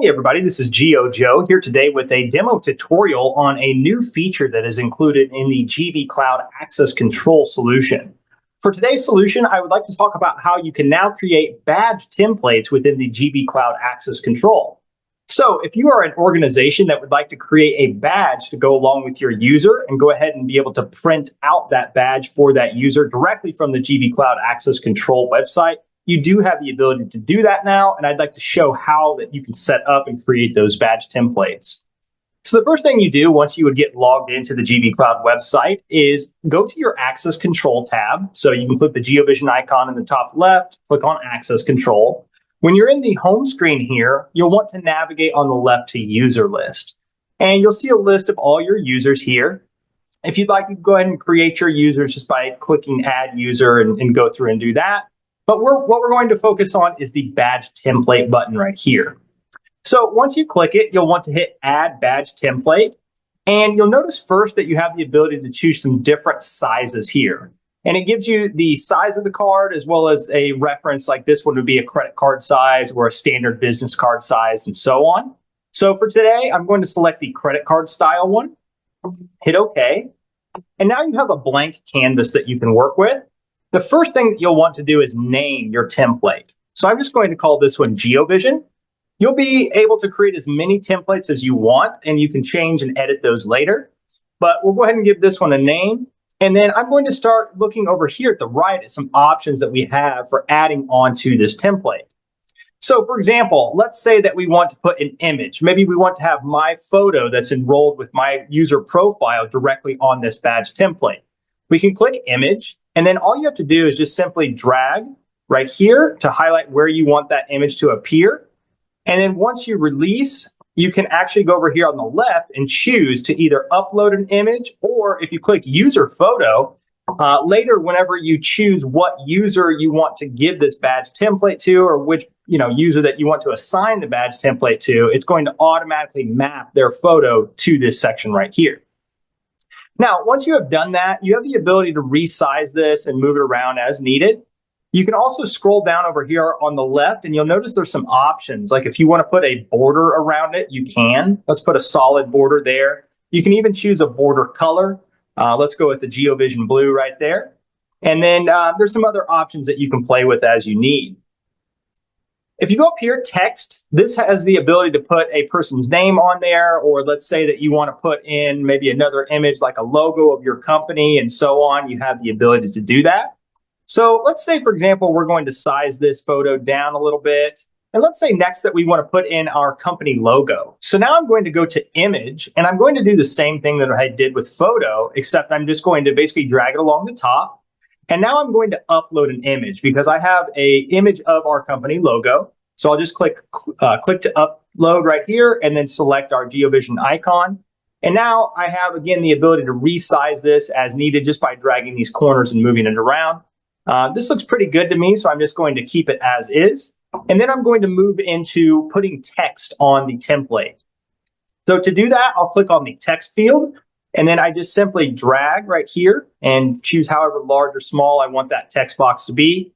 Hey everybody, this is Geo Joe here today with a demo tutorial on a new feature that is included in the GV Cloud Access Control solution. For today's solution, I would like to talk about how you can now create badge templates within the GV Cloud Access Control. So if you are an organization that would like to create a badge to go along with your user and go ahead and be able to print out that badge for that user directly from the GV Cloud Access Control website, you do have the ability to do that now, and I'd like to show how that you can set up and create those badge templates. So the first thing you do once you would get logged into the GV Cloud website is go to your Access Control tab. So you can click the GeoVision icon in the top left, click on Access Control. When you're in the home screen here, you'll want to navigate on the left to User List. And you'll see a list of all your users here. If you'd like, you can go ahead and create your users just by clicking Add User and go through and do that. But what we're going to focus on is the badge template button right here. So once you click it, you'll want to hit Add Badge Template. And you'll notice first that you have the ability to choose some different sizes here. And it gives you the size of the card as well as a reference, like this one would be a credit card size or a standard business card size and so on. So for today, I'm going to select the credit card style one, hit OK. And now you have a blank canvas that you can work with. The first thing that you'll want to do is name your template. So I'm just going to call this one GeoVision. You'll be able to create as many templates as you want, and you can change and edit those later. But we'll go ahead and give this one a name. And then I'm going to start looking over here at the right at some options that we have for adding onto this template. So for example, let's say that we want to put an image. Maybe we want to have my photo that's enrolled with my user profile directly on this badge template. We can click Image, and then all you have to do is just simply drag right here to highlight where you want that image to appear. And then once you release, you can actually go over here on the left and choose to either upload an image, or if you click User Photo, later whenever you choose what user you want to give this badge template to, or which user that you want to assign the badge template to, it's going to automatically map their photo to this section right here. Now, once you have done that, you have the ability to resize this and move it around as needed. You can also scroll down over here on the left, and you'll notice there's some options. Like if you want to put a border around it, you can. Let's put a solid border there. You can even choose a border color. Let's go with the GeoVision blue right there. And then there's some other options that you can play with as you need. If you go up here, text, this has the ability to put a person's name on there, or let's say that you want to put in maybe another image like a logo of your company and so on. You have the ability to do that. So let's say, for example, we're going to size this photo down a little bit. And let's say next that we want to put in our company logo. So now I'm going to go to Image, and I'm going to do the same thing that I did with photo, except I'm just going to basically drag it along the top. And now I'm going to upload an image because I have an image of our company logo. So I'll just click to upload right here and then select our GeoVision icon. And now I have, again, the ability to resize this as needed just by dragging these corners and moving it around. This looks pretty good to me, so I'm just going to keep it as is. And then I'm going to move into putting text on the template. So to do that, I'll click on the text field. And then I just simply drag right here and choose however large or small I want that text box to be.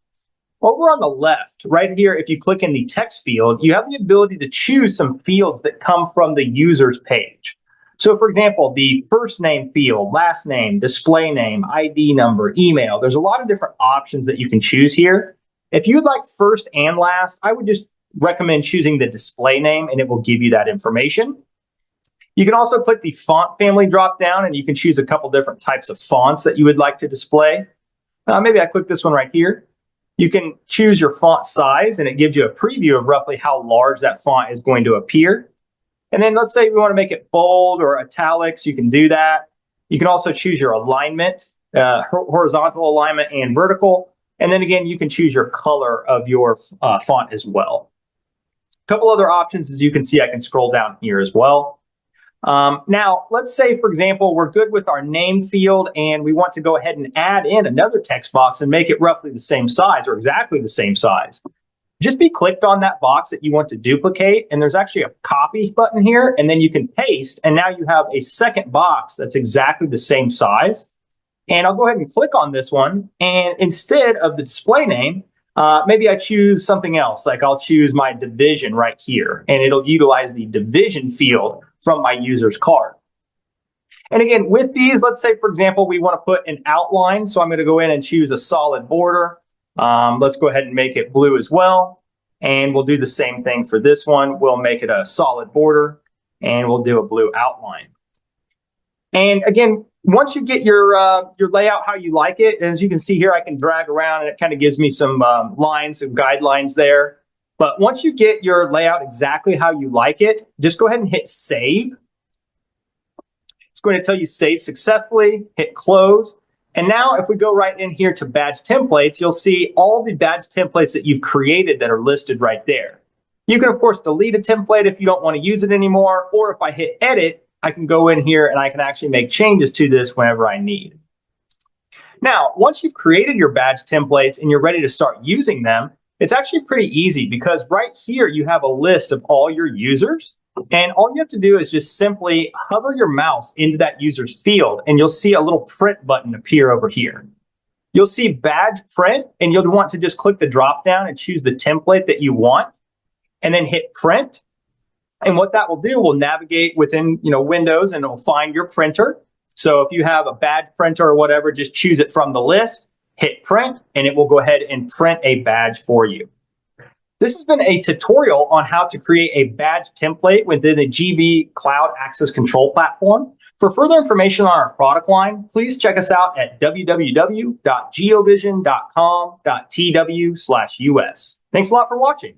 Over on the left, right here, if you click in the text field, you have the ability to choose some fields that come from the user's page. So for example, the first name field, last name, display name, ID number, email. There's a lot of different options that you can choose here. If you'd like first and last, I would just recommend choosing the display name, and it will give you that information. You can also click the font family drop down, and you can choose a couple different types of fonts that you would like to display. Maybe I click this one right here. You can choose your font size, and it gives you a preview of roughly how large that font is going to appear. And then let's say we want to make it bold or italics, you can do that. You can also choose your alignment, horizontal alignment and vertical. And then again, you can choose your color of your font as well. A couple other options, as you can see, I can scroll down here as well. Now, let's say, for example, we're good with our name field and we want to go ahead and add in another text box and make it roughly the same size or exactly the same size. Just be clicked on that box that you want to duplicate, and there's actually a copy button here, and then you can paste, and now you have a second box that's exactly the same size. And I'll go ahead and click on this one, and instead of the display name, Maybe I choose something else, like I'll choose my division right here, and it'll utilize the division field from my user's card. And again, with these, let's say, for example, we want to put an outline. So I'm going to go in and choose a solid border. Let's go ahead and make it blue as well. And we'll do the same thing for this one. We'll make it a solid border, and we'll do a blue outline. And again, once you get your layout how you like it, as you can see here, I can drag around, and it kind of gives me some lines, some guidelines there. But once you get your layout exactly how you like it, just go ahead and hit save. It's going to tell you save successfully, hit close. And now if we go right in here to badge templates, you'll see all the badge templates that you've created that are listed right there. You can, of course, delete a template if you don't want to use it anymore, or if I hit edit, I can go in here and I can actually make changes to this whenever I need. Now, once you've created your badge templates and you're ready to start using them, it's actually pretty easy because right here you have a list of all your users. And all you have to do is just simply hover your mouse into that user's field, and you'll see a little print button appear over here. You'll see badge print, and you'll want to just click the drop down and choose the template that you want, and then hit print. And what that will do will navigate within Windows, and it'll find your printer. So if you have a badge printer or whatever, just choose it from the list, hit print, and it will go ahead and print a badge for you. This has been a tutorial on how to create a badge template within the GV Cloud Access Control platform. For further information on our product line, please check us out at www.geovision.com.tw/US. Thanks a lot for watching.